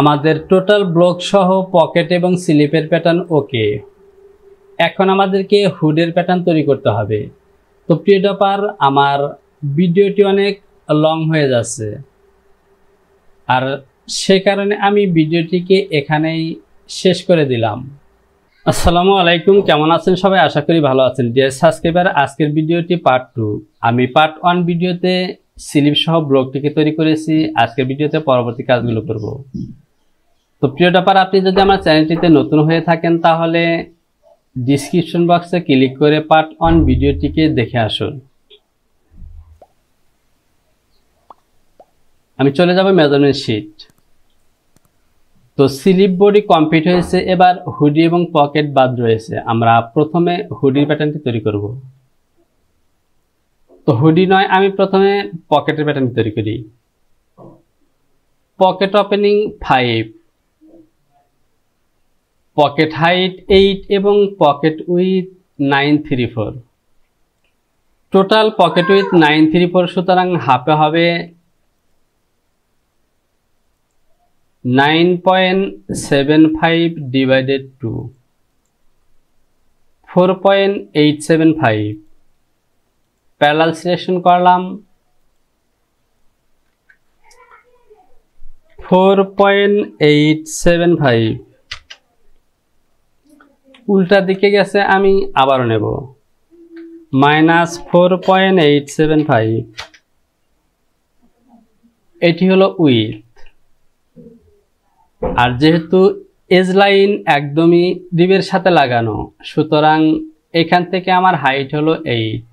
আমাদের total block সহ pocket এবং স্লিপের প্যাটার্ন ওকে। এখন আমাদেরকে হুডের প্যাটার্ন তৈরি করতে হবে। তো প্রিয় ডপার, আমার ভিডিওটি অনেক লং হয়ে যাচ্ছে, আর সে কারণে আমি ভিডিওটিকে এখানেই শেষ করে দিলাম। আসসালামু আলাইকুম, কেমন আছেন সবাই? আশা করি ভালো আছেন। ডিয়ার সাবস্ক্রাইবার, আজকের ভিডিওটি পার্ট 2। আমি পার্ট 1 ভিডিওতে স্লিপ সহ ব্লকটিকে তৈরি করেছি, আজকের ভিডিওতে পরবর্তী কাজগুলো করব। তো প্রিয় ডপার, আপনি যদি আমার চ্যানেলটিতে নতুন হয়ে থাকেন তাহলে ডিসক্রিপশন বক্সে ক্লিক করে পার্ট 1 ভিডিওটিকে দেখে আসুন। আমি চলে যাব মেজারমেন্ট শিট। তো স্লিপ বডি কমপ্লিট হয়েছে, এবার হুডি এবং পকেট বাদ রয়েছে। আমরা প্রথমে হুডির প্যাটার্নটি তৈরি করব। তো হুডি নয়, আমি প্রথমে পকেটের প্যাটার্নটি তৈরি করি। পকেট ওপেনিং 5, পকেট হাইট 8 এবং pocket with 934। Total pocket with 934, সুতরাং হাফে হবে 9.75 ডিভাইডেড টু 4.875। প্যারালাল সিলেকশন করলাম, 4.875। উল্টা দিকে গেছে, আমি আবারও নেব -4.875। এটি হলো উইথ। আর যেহেতু এজ লাইন একদমই রিবের সাথে লাগানো, সুতরাং এখান থেকে আমার হাইট হলো 8।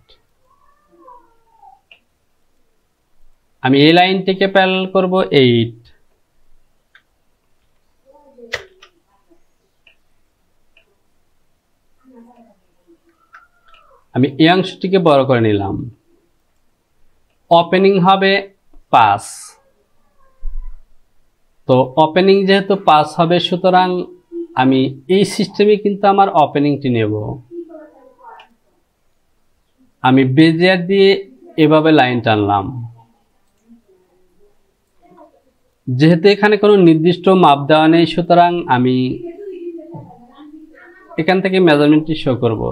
আমি এই লাইনটিকে প্যারালাল করব 8। আমি এই অংশটিকে বড় করে নিলাম। ওপেনিং হবে 5। তো ওপেনিং যেহেতু 5 হবে, সুতরাং আমি এই সিস্টেমে কিন্তু আমার ওপেনিংটি নেব। আমি বেজিয়ার দিয়ে এভাবে লাইন টানলাম। যেহেতু এখানে কোনো নির্দিষ্ট মাপ দেওয়া নেই, সুতরাং আমি এখান থেকে মেজারমেন্টটি শো করব।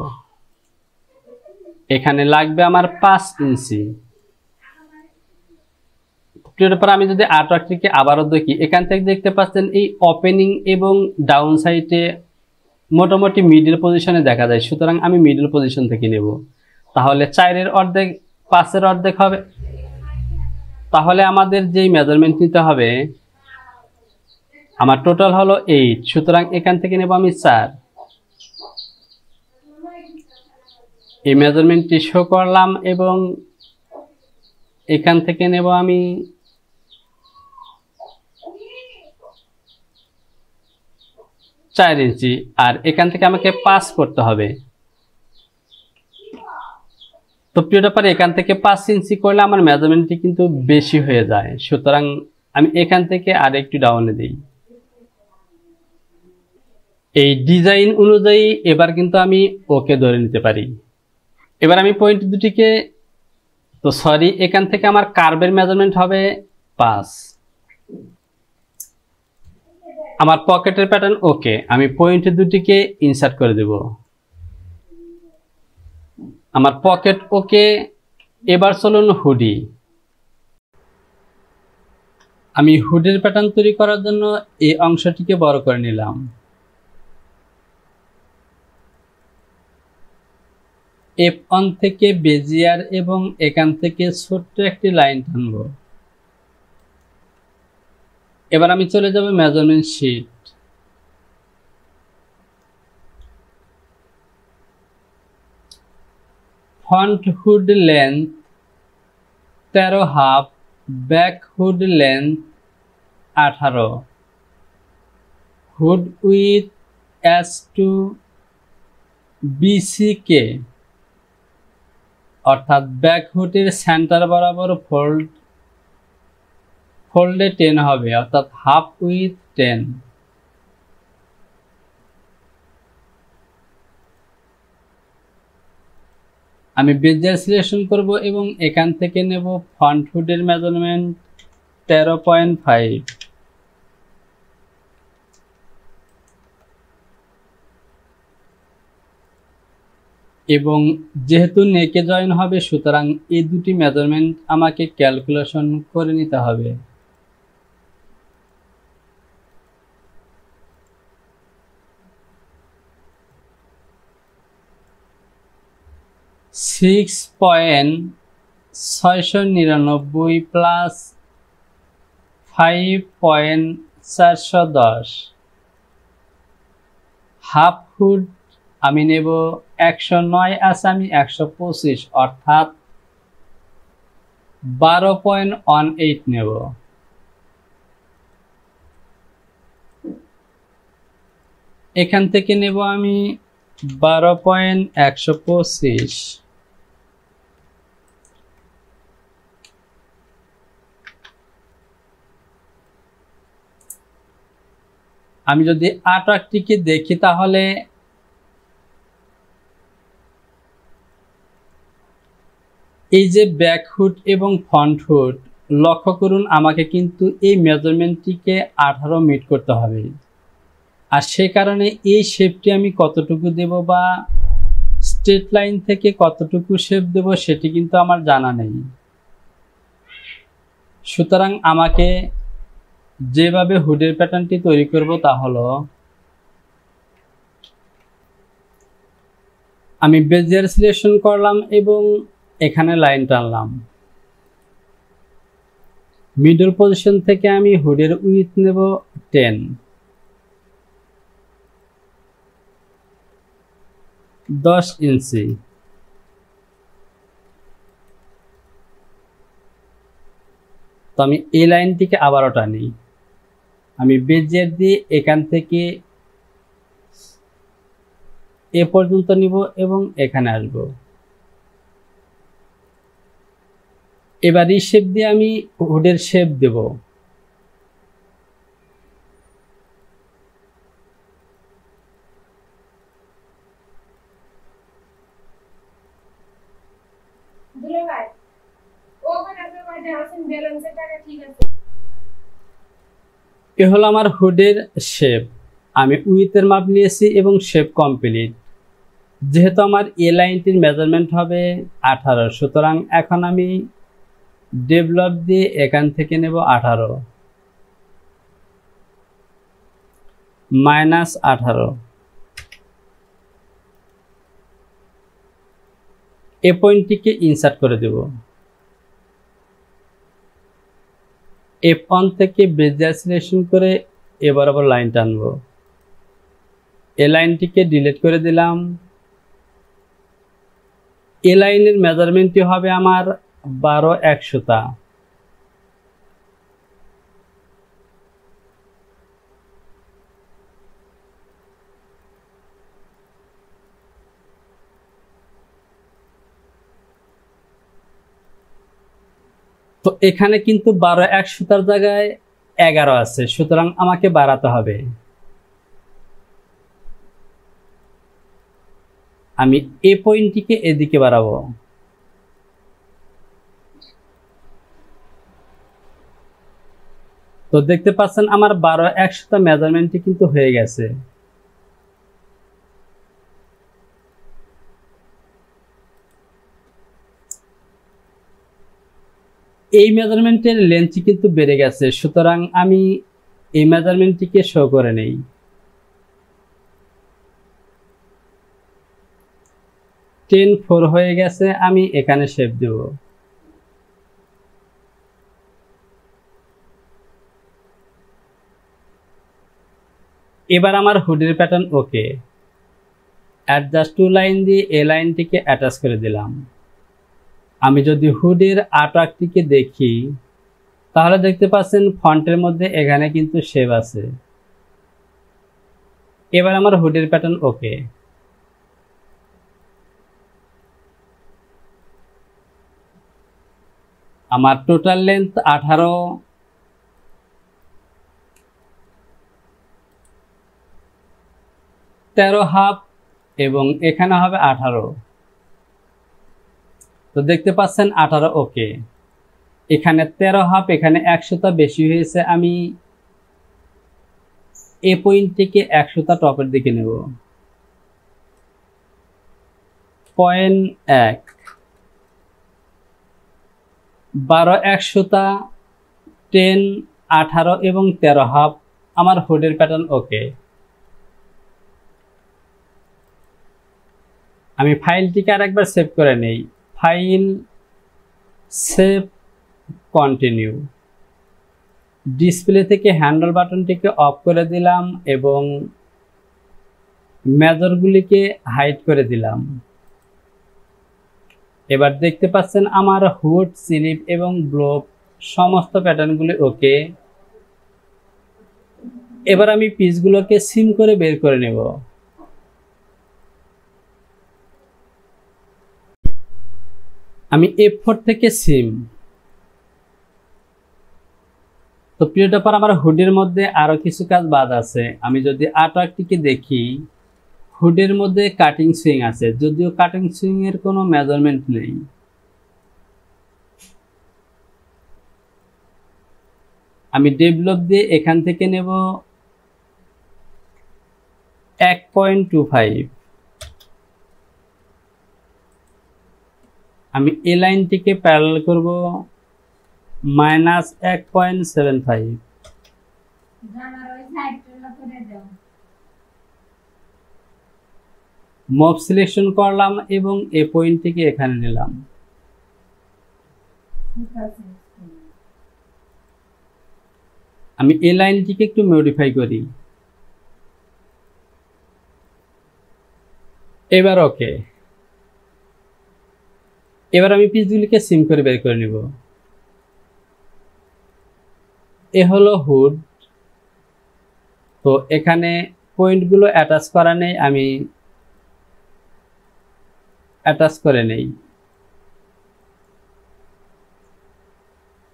এখানে লাগবে আমার 5 ইঞ্চি। আমি যদি আর্টওয়ার্কটিকে আবারও দেখি, এখান থেকে দেখতে পাচ্ছেন এই ওপেনিং এবং ডাউন সাইডে মোটামুটি মিডল পজিশনে দেখা যায়, সুতরাং আমি মিডল পজিশন থেকে নেব। তাহলে 4-এর অর্ধেক 5-এর অর্ধেক হবে। তাহলে আমাদের যেই মেজারমেন্ট নিতে হবে, আমার টোটাল হলো 8, সুতরাং এখান থেকে নেব আমি 4। এই মেজারমেন্টটি শো করলাম এবং এখান থেকে নেব আমি 4 ইঞ্চি, আর এখান থেকে আমাকে 5 করতে হবে। তো প্রিয় ব্যাপারে, এখান থেকে 5 ইঞ্চি করলে আমার মেজারমেন্টটি কিন্তু বেশি হয়ে যায়, সুতরাং আমি এখান থেকে আর একটু ডাউনে দিই। এই ডিজাইন অনুযায়ী এবার কিন্তু আমি ওকে ধরে নিতে পারি। এবার আমি পয়েন্ট দুটিকে, তো সরি, এখান থেকে আমার কার্ভের মেজারমেন্ট হবে 5। আমার পকেটের প্যাটার্ন ওকে, আমি পয়েন্ট দুটিকে ইনসার্ট করে দেব। আমার পকেট ওকে। এবার চলুন হুডি। আমি হুডের প্যাটার্ন তৈরি করার জন্য এই অংশটিকে বড় করে নিলাম। F1 থেকে বেজিয়ার এবং এখান থেকে ছোট্ট একটি লাইন টানব। এবার আমি চলে যাব measurement sheet. Front hood length 13.5, back hood length 18, hood with S2 BCK, অর্থাৎ ব্যাক হুডের সেন্টার বরাবর ফোল্ডে 10 হবে, অর্থাৎ হাফ উইথ 10। আমি বেজিয়ার সিলেকশন করব এবং এখান থেকে নেব ফ্রন্ট হুডের মেজারমেন্ট 13.5। এবং যেহেতু নেকে জয়েন হবে সুতরাং এই দুটি মেজারমেন্ট আমাকে ক্যালকুলেশন করে নিতে হবে। Six point 699 plus 5.410 half hood আমি নেব 109 আছে, আমি 125 অর্থাৎ 12.18 নেব। এখান থেকে নেব আমি 12.125। আমি যদি আর্টওয়ার্কটিকে দেখি তাহলে এই যে ব্যাক হুড এবং ফ্রন্ট হুড, লক্ষ্য করুন আমাকে কিন্তু এই মেজারমেন্টটিকে 18 মিট করতে হবে। আর সে কারণে এই শেপটি আমি কতটুকু দেব বা স্ট্রেট লাইন থেকে কতটুকু শেপ দেব সেটি কিন্তু আমার জানা নেই। সুতরাং আমাকে যেভাবে হুডের প্যাটার্নটি তৈরি করব তা হলো, আমি বেজিয়ার সিলেকশন করলাম এবং এখানে লাইন টানলাম। মিডল পজিশন থেকে আমি হুডের উইথ নেব 10 ইঞ্চি। তো আমি এই লাইনটিকে আবারও টানি, আমি বেজিয়ার দিয়ে এখান থেকে এ পর্যন্ত নিব এবং এখানে আসব। এবার এই শেপ দিয়ে আমি হুডের শেপ দেব। এ হলো আমার হুডের শেপ। আমি উইথের মাপ নিয়েছি এবং শেপ কমপ্লিট। যেহেতু আমার এ লাইনটির মেজারমেন্ট হবে 18, সুতরাং এখন আমি ডেভেলপ দিয়ে এখান থেকে নেব 18 মাইনাস 18। এ পয়েন্টটিকে ইনসার্ট করে দেব। F1 থেকে বেজিয়ার সিলেকশন করে এবার আবার লাইন টানবো। এ লাইনটিকে ডিলিট করে দিলাম। এ লাইনের মেজারমেন্টটি হবে আমার 12/100। তো এখানে কিন্তু 12/100 জায়গায় 11 আছে, সুতরাং আমাকে বাড়াতে হবে। আমি এই পয়েন্টটিকে এদিকে বাড়াবো। তো দেখতে পাচ্ছেন আমার 12/100 মেজারমেন্টটি কিন্তু হয়ে গেছে। এই মেজারমেন্টের লেন্থটি কিন্তু বেড়ে গেছে, সুতরাং আমি এই মেজারমেন্টটিকে শো করে নেই। টেন 4 হয়ে গেছে, আমি এখানে শেপ দেব। এবার আমার হুডের pattern okay. Adjust to line দিয়ে এ লাইনটিকে অ্যাটাচ করে দিলাম। আমি যদি হুডের আর্টওয়ার্কটিকে দেখি তাহলে দেখতে পাচ্ছেন ফন্টের মধ্যে এখানে কিন্তু শেপ আছে। এবার আমার হুডের প্যাটার্ন ওকে। আমার টোটাল লেন্থ 18, 13 হাফ এবং এখানে হবে 18। তো দেখতে পাচ্ছেন 18 ওকে। এখানে 13 হাফ, এখানে 100টা বেশি হয়েছে। আমি এ পয়েন্ট থেকে 100টা টপের দিকে নেব। 0.1 12 1 সুতা 10 18 এবং 13 হাফ আমার হুডের প্যাটার্ন ওকে। আমি ফাইলটিকে আরেকবার সেভ করে নেই, ফাইল, সেভ, কন্টিনিউ। ডিসপ্লে থেকে হ্যান্ডেল বাটনটিকে অফ করে দিলাম এবং মেজরগুলিকে হাইড করে দিলাম। এবার দেখতে পাচ্ছেন আমার হুড, স্লিপ এবং ব্লোপ সমস্ত প্যাটার্নগুলি ওকে। এবার আমি পিসগুলোকে সিম করে বের করে নেব। আমি F4 থেকে সিম। তো প্রিয় টপার, আমার হুডের মধ্যে আরো কিছু কাজ বাদ আছে। আমি যদি আর্টওয়ার্কটিকে দেখি, হুডের মধ্যে কাটিং সুইং আছে, যদিও কাটিং সুইং এর কোনো মেজারমেন্ট নেই। আমি ডেভেলপ দিয়ে এখান থেকে নেব 1.25। আমি এই লাইনটিকে প্যারালাল করব -1.75। মব সিলেকশন করলাম এবং এই পয়েন্টটিকে এখানে নিলাম। আমি এই লাইনটিকে একটু মডিফাই করি। এবার ওকে। এবার আমি পিসগুলিকে সিম করে বের করে নিব। এ হলো হুড। তো এখানে পয়েন্টগুলো অ্যাটাচ করা নেই, আমি অ্যাটাচ করে নেই।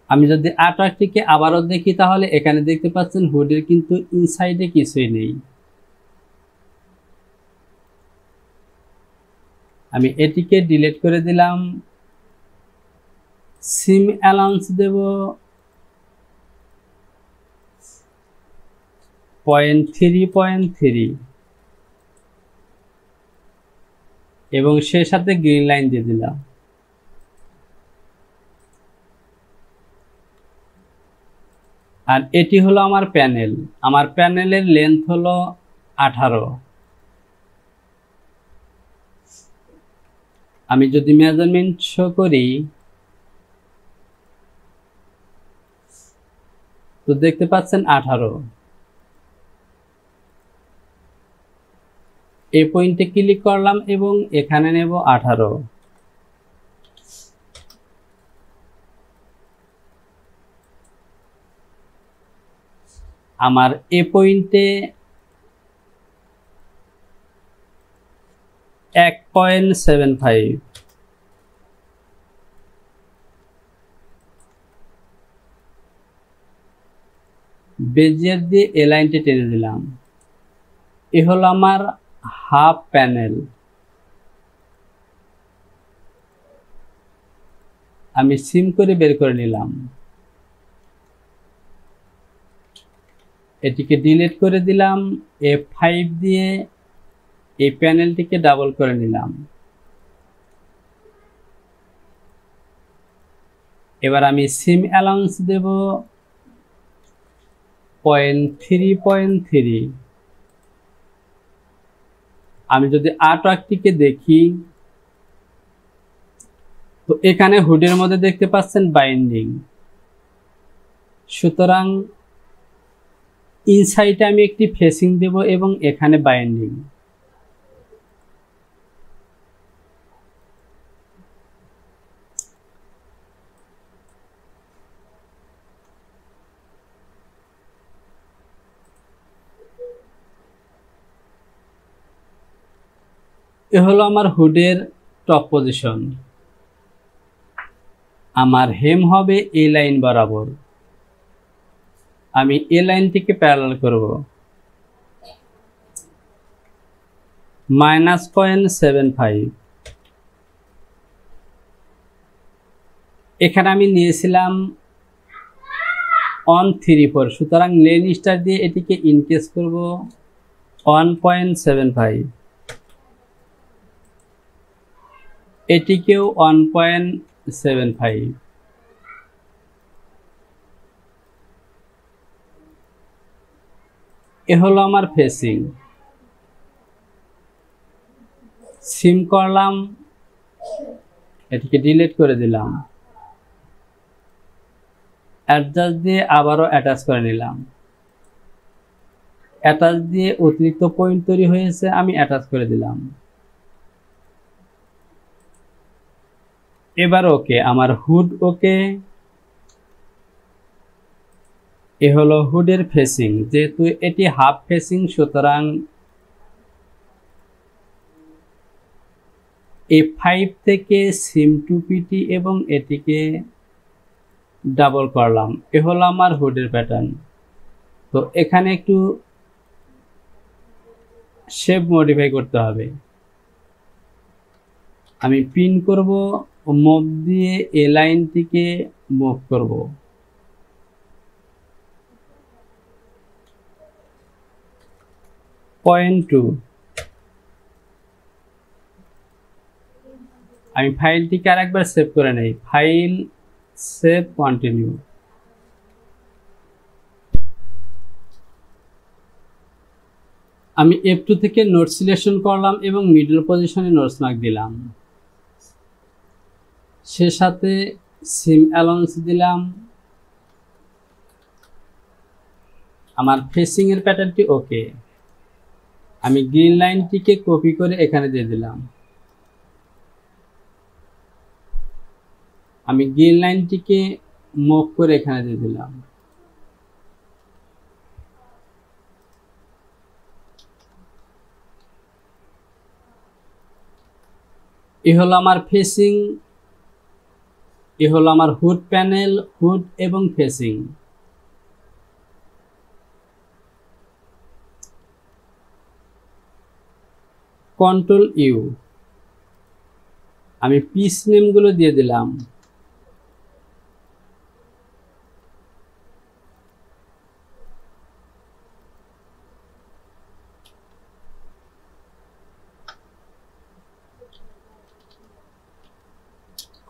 আমি যদি আর্টওয়ার্কটিকে আবারও দেখি, তাহলে এখানে দেখতে পাচ্ছেন হুডের কিন্তু ইনসাইডে কিছুই নেই। আমি এটিকে ডিলিট করে দিলাম। সিম অ্যালাউন্স দেব 0.3 এবং সেই সাথে গ্রিন লাইন দিয়ে দিলাম। আর এটি হলো আমার প্যানেল। আমার প্যানেলের লেন্থ হলো 18। আমি যদি মেজারমেন্ট শো করি, তো দেখতে পাচ্ছেন 18। এই পয়েন্টে ক্লিক করলাম এবং এখানে নেব 18। আমার এই পয়েন্টে 1.75। বেজিয়ার দিয়ে এই লাইনটি টেনে দিলাম। এ হলো আমার হাফ প্যানেল। আমি সিম করে বের করে নিলাম। এটিকে ডিলিট করে দিলাম। F5 দিয়ে এই প্যানেলটিকে ডাবল করে নিলাম। এবার আমি সিম অ্যালাউন্স দেব 0.3। আমি যদি আর্টওয়ার্কটিকে দেখি, তো এখানে হুডের মধ্যে দেখতে পাচ্ছেন বাইন্ডিং। সুতরাং ইনসাইডে আমি একটি ফেসিং দেব এবং এখানে বাইন্ডিং। এ হলো আমার হুডের টপ পজিশন। আমার হেম হবে এই লাইন বরাবর। আমি এই লাইনটিকে প্যারালাল করব -0.75। এখানে আমি নিয়েছিলাম 134, সুতরাং লেন স্টার দিয়ে এটিকে ইনক্রিজ করব 1.75। এটিকেও 1.75। এ হলো আমার ফেসিং। সিম করলাম, এটিকে ডিলিট করে দিলাম, অ্যাডজাস্ট দিয়ে আবারও অ্যাটাচ করে নিলাম। অ্যাটাচ দিয়ে অতিরিক্ত পয়েন্ট তৈরি হয়েছে, আমি অ্যাটাচ করে দিলাম। এবার ওকে, আমার হুড ওকে। এ হলো হুডের ফেসিং। যেহেতু এটি হাফ ফেসিং, সুতরাং F5 থেকে সিম টু পিটি এবং এটিকে ডাবল করলাম। এ হলো আমার হুডের প্যাটার্ন। তো এখানে একটু শেপ মডিফাই করতে হবে। আমি পিন করব, মুভ দিয়ে এ লাইনটিকে মুভ করব। পয়েন্ট 2। আমি ফাইলটিকে আরেকবার সেভ করে নেই। File, save, continue. আমি F2 থেকে নোট সিলেকশন করলাম এবং মিডল পজিশনে নোটস মার্ক দিলাম। সে সাথে সিম অ্যালাউন্স দিলাম। আমার ফেসিং এর প্যাটার্নটি ওকে। আমি গ্রিন লাইনটিকে কপি করে এখানে দিয়ে দিলাম। আমি গ্রিন লাইনটিকে মুভ করে এখানে দিয়ে দিলাম। এ হলো আমার ফেসিং, এ হলো আমার হুড প্যানেল, হুড এবং ফেসিং। Control U. আমি পিস নেমগুলো দিয়ে দিলাম।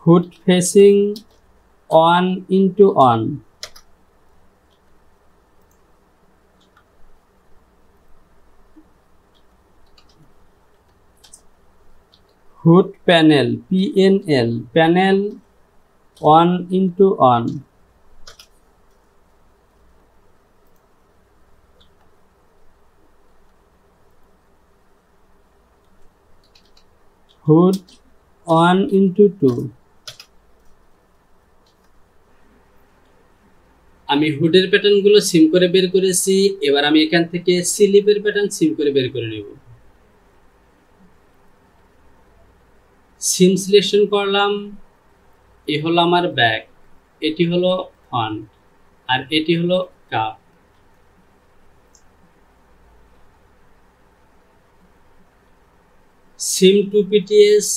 Hood facing 1:1। Hood panel, PNL, panel 1:1। Hood 1:2। আমি হুডের প্যাটার্নগুলো সিম করে বের করেছি। এবার আমি এখান থেকে স্লিপের প্যাটার্ন সিম করে বের করে নেব। সিম সিলেকশন করলাম। এ হলো আমার ব্যাক, এটি হলো ফ্রন্ট, আর এটি হলো cup. Seem to PTS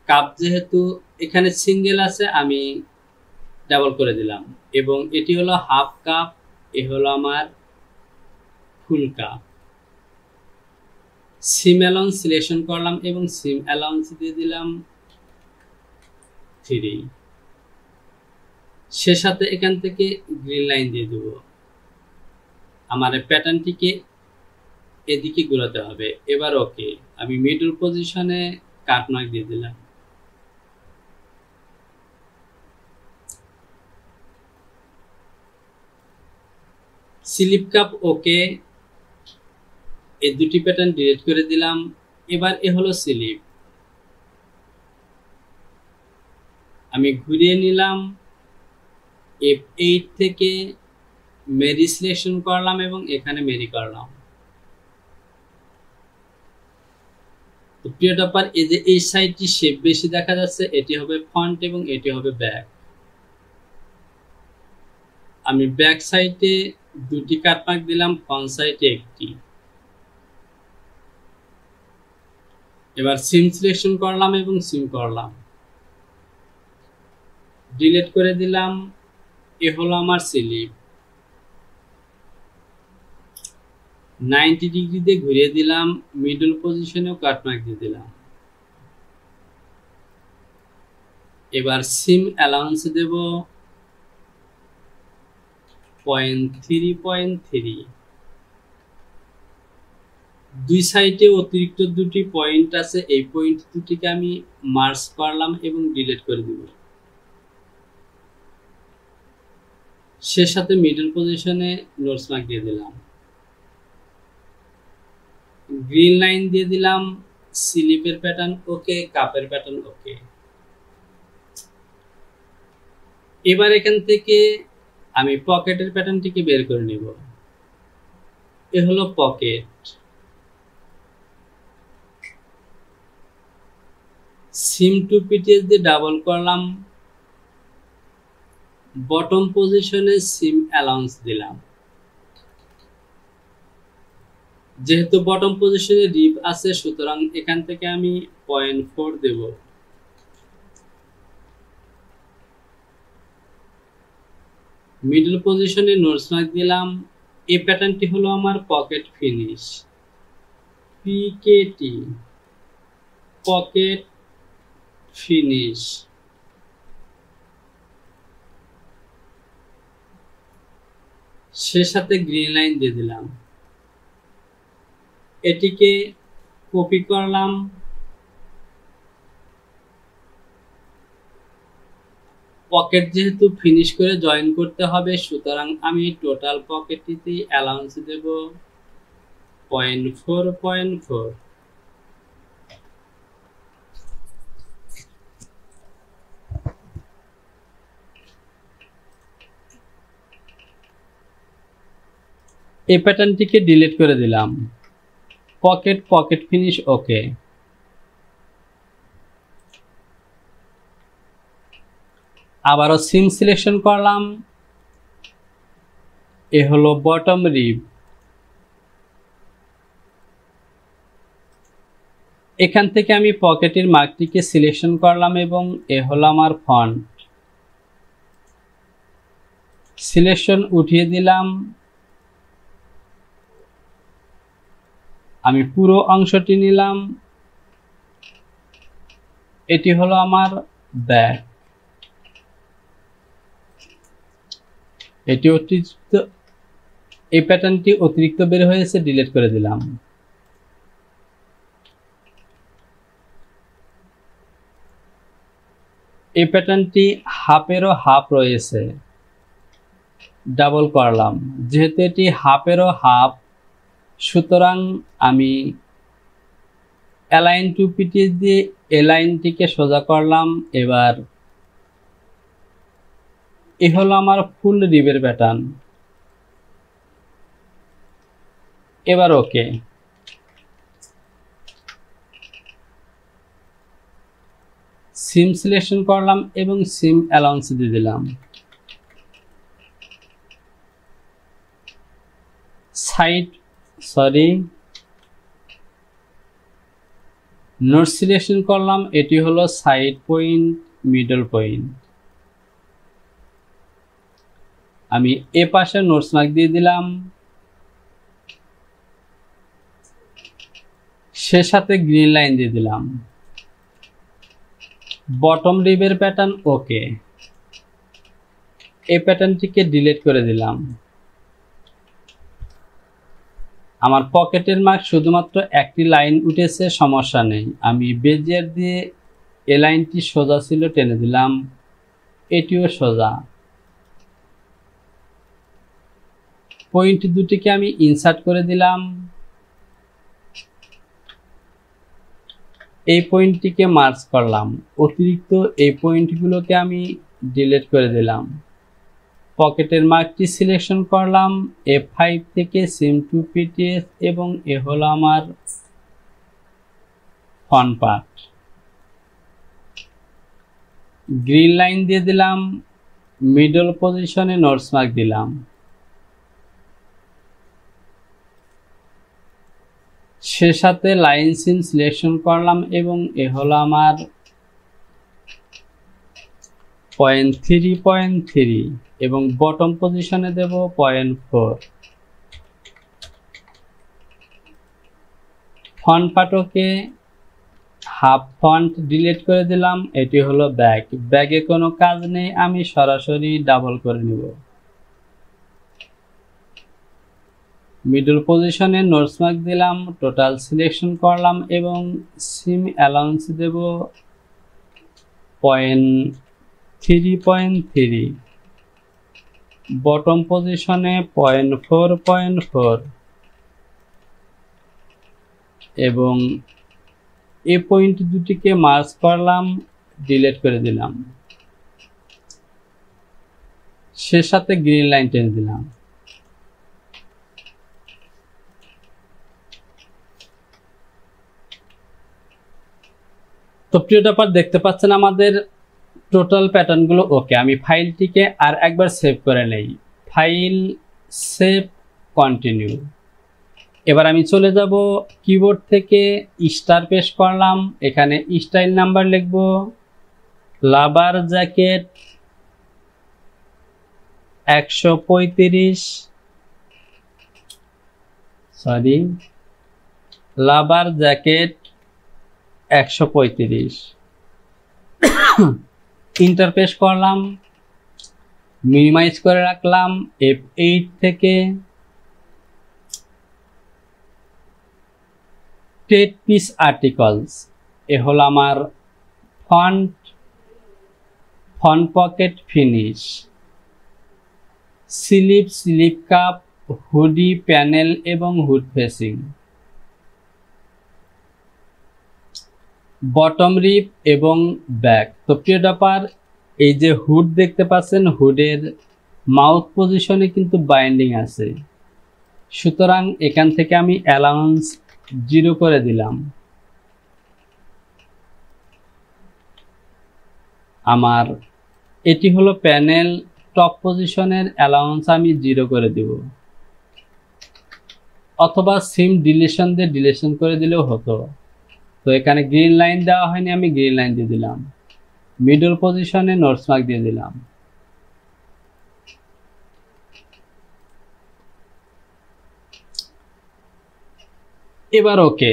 cup, যেহেতু এখানে সিঙ্গেল আছে আমি ডাবল করে দিলাম। এবং এটি হলো হাফ কাপ, এ হলো আমার ফুল কাপ। সিম অ্যালাউন্স সিলেকশন করলাম এবং সিম অ্যালাউন্স দিয়ে দিলাম 3। সে সাথে এখান থেকে গ্রিন লাইন দিয়ে দেব। আমার প্যাটার্নটিকে এদিকে ঘোরাতে হবে। এবার ওকে, আমি মিডল পজিশনে কাট মার্ক দিয়ে দিলাম। স্লিপ কাপ ওকে, এই দুটি প্যাটার্ন ডিলিট করে দিলাম। এবার এ হলো স্লিপ। আমি ঘুরিয়ে নিলাম, F8 থেকে মেরি সিলেকশন করলাম এবং এখানে মেরি করলাম। তো প্রিয় টপার, এই যে এই সাইডটি শেপ বেশি দেখা যাচ্ছে, এটি হবে ফ্রন্ট এবং এটি হবে ব্যাক। আমি ব্যাক সাইডে দুটি কাট মার্ক দিলাম, ফ্রন্ট সাইডে একটি। এবার সিম সিলেকশন করলাম এবং সিম করলাম, ডিলিট করে দিলাম। এ হলো আমার স্লিপ। 90 ডিগ্রি দিয়ে ঘুরিয়ে দিলাম, মিডল পজিশনেও কাট মার্ক দিয়ে দিলাম। এবার সিম অ্যালাউন্স দেব 0.3.3। দুই সাইডে অতিরিক্ত দুটি পয়েন্ট আছে, এই পয়েন্ট দুটিকে আমি মার্জ করলাম এবং ডিলিট করে দিব। সে সাথে মিডল পজিশনে নোটস মার্ক দিয়ে দিলাম, গ্রিন লাইন দিয়ে দিলাম, স্লিপের প্যাটার্ন ওকে, কাপের প্যাটার্ন ওকে। এবার এখান থেকে আমি পকেটের প্যাটার্নটিকে বের করে নিব। এ হলো পকেট, সিম টু পিটিএস দিয়ে ডাবল করলাম, বটম পজিশনে সিম অ্যালাউন্স দিলাম। যেহেতু বটম পজিশনে রিপ আছে সুতরাং এখান থেকে আমি 0.4 দেব। মিডল পজিশনে নোটস মার্ক দিলাম। এই প্যাটার্নটি হলো আমার পকেট ফিনিশ, পিকেটি পকেট ফিনিশ। সে সাথে গ্রিন লাইন দিয়ে দিলাম, এটিকে কপি করলাম, পকেট যেহেতু ফিনিশ করে জয়েন করতে হবে সুতরাং আমি টোটাল পকেটটিতে অ্যালাউন্স দেব 0.4.4। এই প্যাটার্নটিকে ডিলিট করে দিলাম, পকেট ফিনিশ ওকে। আবারও সিম সিলেকশন করলাম, এ হলো বটম রিব। এখান থেকে আমি পকেটের মার্কটিকে সিলেকশন করলাম এবং এ হলো আমার ফন্ট। সিলেকশন উঠিয়ে দিলাম, আমি পুরো অংশটি নিলাম, এটি হলো আমার ব্যাক। এটি অতিরিক্ত, এই প্যাটার্নটি অতিরিক্ত বের হয়েছে, ডিলিট করে দিলাম। এই প্যাটার্নটি হাফেরও হাফ রয়েছে, ডাবল করলাম। যেহেতু এটি হাফেরও হাফ সুতরাং আমি অ্যালাইন টু পিটিএস দিয়ে এ লাইনটিকে সোজা করলাম। এবার এ হলো আমার ফুল রিবের প্যাটার্ন। এবার ওকে। সিম সিলেকশন করলাম এবং সিম অ্যালাউন্স দিয়ে দিলাম। সাইড নোট সিলেকশন করলাম, এটি হলো সাইড পয়েন্ট, মিডল পয়েন্ট। আমি এ পাশে নোটস মার্ক দিয়ে দিলাম, সে সাথে গ্রিন লাইন দিয়ে দিলাম। বটম রিবের প্যাটার্ন ওকে, এই প্যাটার্নটিকে ডিলিট করে দিলাম। আমার পকেটের মার্ক শুধুমাত্র একটি লাইন উঠেছে, সমস্যা নেই। আমি বেজিয়ার দিয়ে এ লাইনটি সোজা ছিল টেনে দিলাম, এটিও সোজা। পয়েন্ট দুটিকে আমি ইনসার্ট করে দিলাম, এই পয়েন্টটিকে মার্জ করলাম। অতিরিক্ত এই পয়েন্টগুলোকে আমি ডিলিট করে দিলাম। পকেটের মার্কটি সিলেকশন করলাম, F5 থেকে সিম টু পিটিএস এবং এ হলো আমার ফ্রন্ট পার্ট। গ্রিন লাইন দিয়ে দিলাম, মিডল পজিশনে নোটস মার্ক দিলাম। সে সাথে লাইন সিম সিলেকশন করলাম এবং এ হলো আমার 0.3.3 এবং বটম পজিশনে দেব 0.4। ফ্রন্ট পার্টকে হাফ ফন্ট ডিলিট করে দিলাম। এটি হলো ব্যাক, ব্যাগে কোনো কাজ নেই, আমি সরাসরি ডাবল করে নিব। মিডল পজিশনে নোটস মার্ক দিলাম, টোটাল সিলেকশন করলাম এবং সিম অ্যালাউন্স দেব 0.3.3, বটম পজিশনে 0.4.4 এবং এই পয়েন্ট দুটিকে মার্জ করলাম, ডিলিট করে দিলাম। সে সাথে গ্রিন লাইন টেনে দিলাম। তো প্রিয় টপার, দেখতে পাচ্ছেন আমাদের টোটাল প্যাটার্নগুলো ওকে। আমি ফাইলটিকে আর একবার সেভ করে নেই। File, save, continue. এবার আমি চলে যাব কিবোর্ড থেকে স্টার পেস্ট করলাম, এখানে স্টাইল নাম্বার লিখব লাভার জ্যাকেট 135, লাভার জ্যাকেট 135, ইন্টার পেস্ট করলাম, মিনিমাইজ করে রাখলাম F8 থেকে। টেট পিস আর্টিকলস, এ হলো আমার front pocket finish, slip cup, hoodie, panel এবং হুড ফেসিং, বটম রিপ এবং ব্যাক। তো প্রিয় টপার, এই যে হুড দেখতে পাচ্ছেন, হুডের মাউথ পজিশনে কিন্তু বাইন্ডিং আছে, সুতরাং এখান থেকে আমি অ্যালাউন্স 0 করে দিলাম। আমার এটি হলো প্যানেল, টপ পজিশনের অ্যালাউন্স আমি 0 করে দিব, অথবা সিম ডিলিশন দিয়ে ডিলিশন করে দিলেও হতো। তো এখানে গ্রিন লাইন দেওয়া হয়নি, আমি গ্রিন লাইন দিয়ে দিলাম। মিডল পজিশনে নোটস মার্ক দিয়ে দিলাম। এবার ওকে।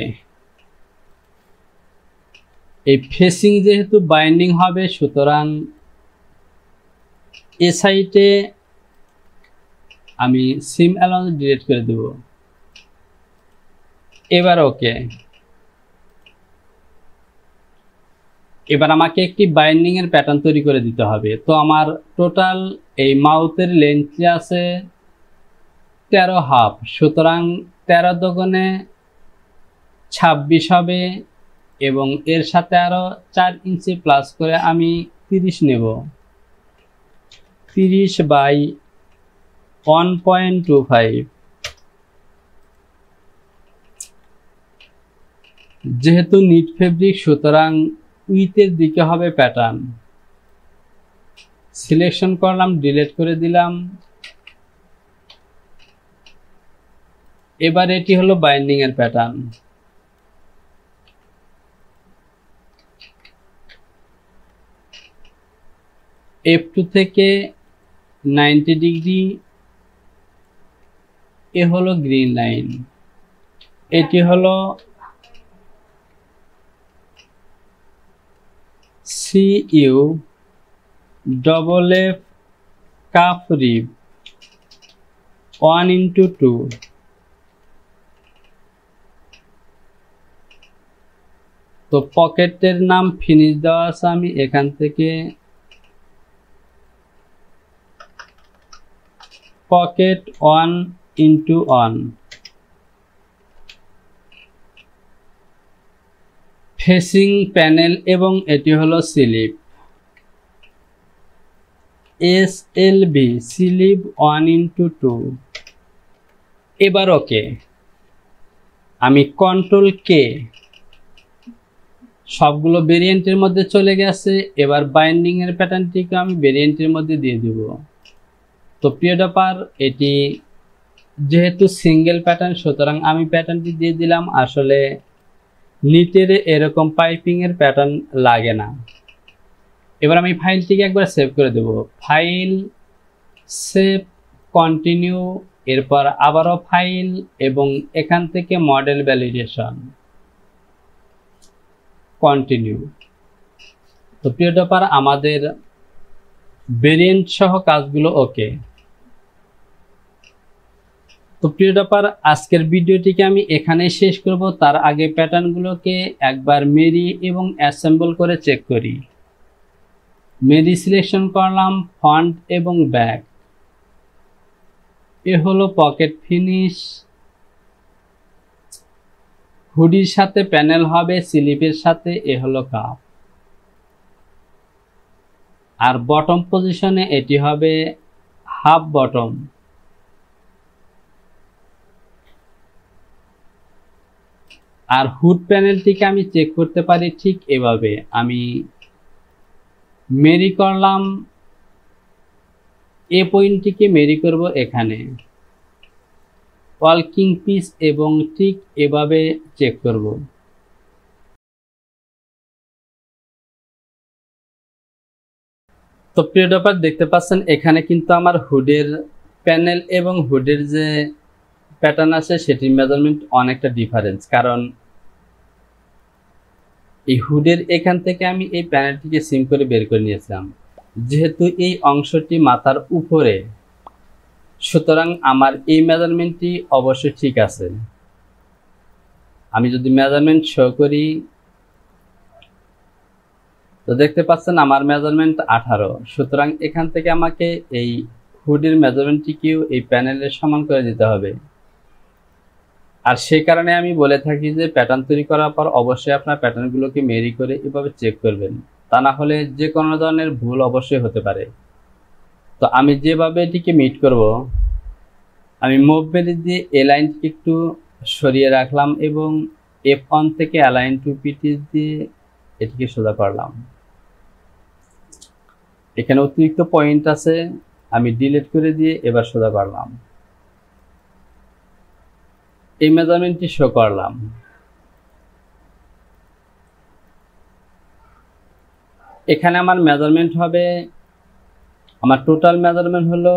এই ফেসিং যেহেতু বাইন্ডিং হবে, সুতরাং এ সাইডে আমি সিম অ্যালাউন্স ডিলিট করে দেব। এবার ওকে। এবার আমাকে একটি বাইন্ডিং এর প্যাটার্ন তৈরি করে দিতে হবে। তো আমার টোটাল এই মাউথের লেন্থ আছে 13.5, সুতরাং 13 দোকানে 26 হবে এবং এর সাথে আরো 4 ইঞ্চি প্লাস করে আমি 30 নেব। 30 বাই 1.25। যেহেতু নিট ফেব্রিক, সুতরাং উইথের দিকে হবে প্যাটার্ন। সিলেকশন করলাম, ডিলিট করে দিলাম। এবার এটি হলো বাইন্ডিং এর প্যাটার্ন। F2 থেকে 90 ডিগ্রি, এ হলো গ্রিন লাইন, এটি হলো CU double F cuff rib 1:2। তো পকেটের নাম ফিনিশ দেওয়া আছে, আমি এখান থেকে পকেট 1:1। ফেসিং, প্যানেল এবং এটি হলো স্লিপ, SLB স্লিপ 1:2। এবার ওকে। আমি কন্ট্রোল কে, সবগুলো ভেরিয়েন্টের মধ্যে চলে গেছে। এবার বাইন্ডিং এর প্যাটার্নটিকে আমি ভেরিয়েন্টের মধ্যে দিয়ে দিব। তো প্রিয় টপার, এটি যেহেতু সিঙ্গেল প্যাটার্ন, সুতরাং আমি প্যাটার্নটি দিয়ে দিলাম। আসলে নিটের এরকম পাইপিং এর প্যাটার্ন লাগে না। এবার আমি ফাইলটিকে একবার সেভ করে দেব। ফাইল, সেভ, কন্টিনিউ, এরপর আবারও ফাইল এবং এখান থেকে মডেল ভ্যালিডেশন। কন্টিনিউ। তো প্রিয় টপার, আমাদের ভেরিয়েন্ট সহ কাজগুলো ওকে। তো প্রিয় টপার, আজকের ভিডিওটিকে আমি এখানেই শেষ করব। তার আগে প্যাটার্নগুলোকে একবার মেরি এবং অ্যাসেম্বল করে চেক করি। মেরি সিলেকশন করলাম, ফ্রন্ট এবং ব্যাক। এ হলো পকেট ফিনিশ। হুডির সাথে প্যানেল হবে, স্লিপের সাথে এ হলো কাপ। আর বটম পজিশনে এটি হবে হাফ বটম। আর হুড প্যানেলটিকে আমি চেক করতে পারি ঠিক এভাবে। আমি মেরি করলাম, এ পয়েন্টটিকে মেরি করব এখানে, ওয়ার্কিং পিস, এবং ঠিক এভাবে চেক করব। তো প্রিয় টপার, দেখতে পাচ্ছেন এখানে কিন্তু আমার হুডের প্যানেল এবং হুডের যে প্যাটার্ন আছে সেটির মেজারমেন্ট অনেকটা ডিফারেন্স। কারণ এই হুডের এখান থেকে আমি এই প্যানেলটিকে সিম করে বের করে নিয়েছিলাম। যেহেতু এই অংশটি মাথার উপরে, সুতরাং আমার এই মেজারমেন্টটি অবশ্যই ঠিক আছে। আমি যদি মেজারমেন্ট শো করি, তো দেখতে পাচ্ছেন আমার মেজারমেন্ট 18। সুতরাং এখান থেকে আমাকে এই হুডের মেজারমেন্টটিকেও এই প্যানেলের সমান করে দিতে হবে। আর সেই কারণে আমি বলে থাকি যে প্যাটার্ন তৈরি করার পর অবশ্যই আপনার প্যাটার্নগুলোকে মেরি করে এভাবে চেক করবেন। তা না হলে যে কোনো ধরনের ভুল অবশ্যই হতে পারে। তো আমি যেভাবে এটিকে মিট করব, আমি মুভ বেলি দিয়ে এ লাইনটিকে একটু সরিয়ে রাখলাম এবং F1 থেকে অ্যালাইন টু পিটি দিয়ে এটিকে সোজা করলাম। এখানে অতিরিক্ত পয়েন্ট আছে, আমি ডিলিট করে দিয়ে এবার সোজা করলাম। এই মেজারমেন্টটি শো করলাম। এখানে আমার মেজারমেন্ট হবে, আমার টোটাল মেজারমেন্ট হলো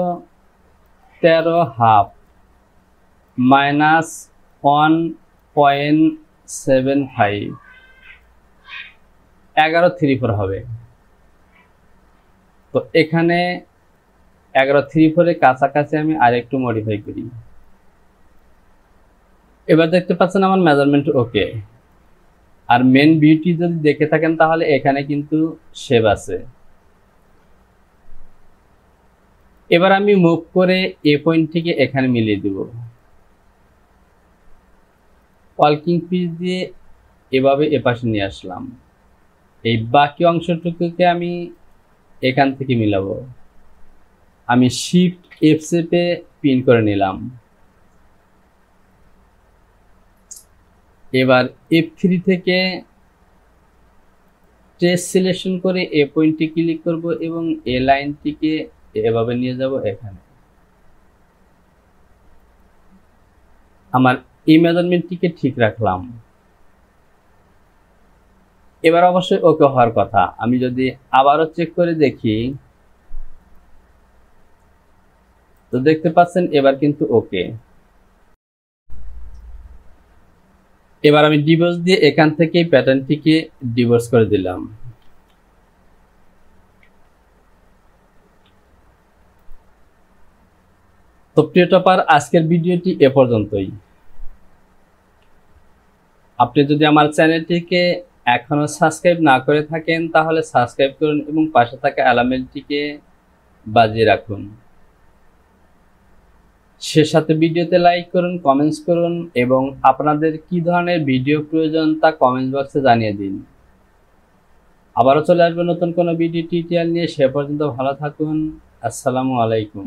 13.5 মাইনাস 1.75, 11.34 হবে। তো এখানে 11.34 এর কাছাকাছি আমি আরেকটু মডিফাই করি। এবার দেখতে পাচ্ছেন আমার মেজারমেন্ট ওকে। আর মেন বিউটি যদি দেখে থাকেন তাহলে এখানে কিন্তু শেপ আছে। এবার আমি মুভ করে এ পয়েন্টটিকে এখানে মিলিয়ে দেব। ওয়ার্কিং পিস দিয়ে এভাবে এপাশে নিয়ে আসলাম। এই বাকি অংশটুকুকে আমি এখান থেকে মিলাবো। আমি শিফট এফ চেপে পিন করে নিলাম। এবার F3 থেকে ট্রেস সিলেকশন করে এ পয়েন্টে ক্লিক করব এবং এ লাইনটিকে এভাবে নিয়ে যাব এখানে। আমার এই মেজারমেন্টটিকে ঠিক রাখলাম। এবার অবশ্যই ওকে হওয়ার কথা। আমি যদি আবারও চেক করে দেখি, তো দেখতে পাচ্ছেন এবার কিন্তু ওকে। এবার আমি ডিভোর্স দিয়ে এখান থেকে প্যাটার্নটিকে ডিভোর্স করে দিলাম। তো প্রিয় টপার, আজকের ভিডিওটি এ পর্যন্তই। আপনি যদি আমার চ্যানেলটিকে এখনো সাবস্ক্রাইব না করে থাকেন তাহলে সাবস্ক্রাইব করুন এবং পাশে থাকা অ্যালার্মটিকে বাজিয়ে রাখুন। সে সাথে ভিডিওতে লাইক করুন, কমেন্টস করুন এবং আপনাদের কি ধরনের ভিডিও প্রয়োজন তা কমেন্ট বক্সে জানিয়ে দিন। আবারও চলে আসবে নতুন কোনো ভিডিও টিউটোরিয়াল নিয়ে। সে পর্যন্ত ভালো থাকুন। আসসালামু আলাইকুম।